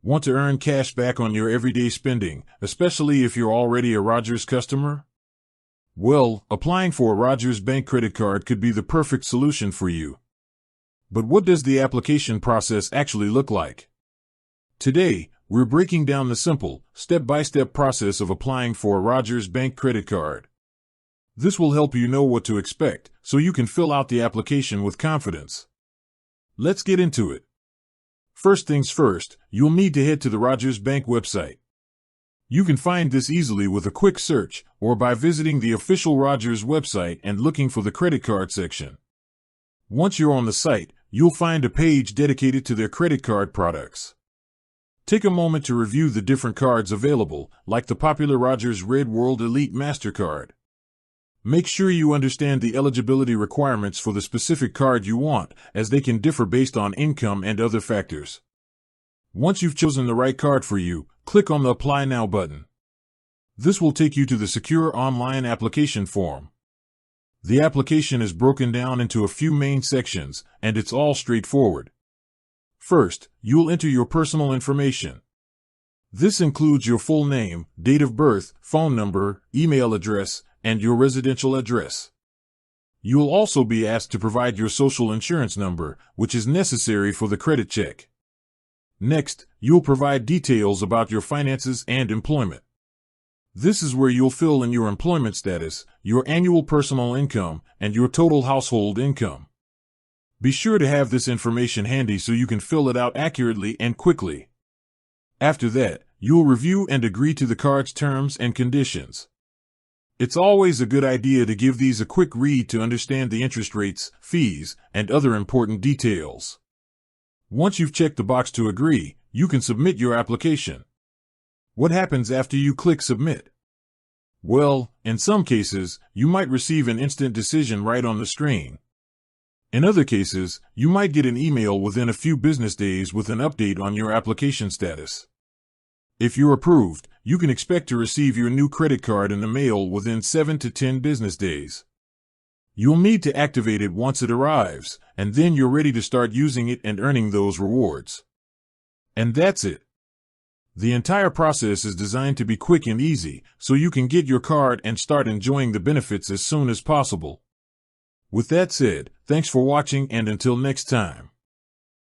Want to earn cash back on your everyday spending, especially if you're already a Rogers customer? Well, applying for a Rogers Bank credit card could be the perfect solution for you. But what does the application process actually look like? Today, we're breaking down the simple, step-by-step process of applying for a Rogers Bank credit card. This will help you know what to expect, so you can fill out the application with confidence. Let's get into it. First things first, you'll need to head to the Rogers Bank website. You can find this easily with a quick search or by visiting the official Rogers website and looking for the credit card section. Once you're on the site, you'll find a page dedicated to their credit card products. Take a moment to review the different cards available, like the popular Rogers Red World Elite MasterCard. Make sure you understand the eligibility requirements for the specific card you want, as they can differ based on income and other factors. Once you've chosen the right card for you, click on the Apply Now button. This will take you to the secure online application form. The application is broken down into a few main sections, and it's all straightforward. First, you'll enter your personal information. This includes your full name, date of birth, phone number, email address, and your residential address. You'll also be asked to provide your social insurance number, which is necessary for the credit check. Next, you'll provide details about your finances and employment. This is where you'll fill in your employment status, your annual personal income, and your total household income. Be sure to have this information handy so you can fill it out accurately and quickly. After that, you'll review and agree to the card's terms and conditions. It's always a good idea to give these a quick read to understand the interest rates, fees, and other important details. Once you've checked the box to agree, you can submit your application. What happens after you click Submit? Well, in some cases, you might receive an instant decision right on the screen. In other cases, you might get an email within a few business days with an update on your application status. If you're approved, you can expect to receive your new credit card in the mail within 7 to 10 business days. You'll need to activate it once it arrives, and then you're ready to start using it and earning those rewards. And that's it. The entire process is designed to be quick and easy, so you can get your card and start enjoying the benefits as soon as possible. With that said, thanks for watching, and until next time.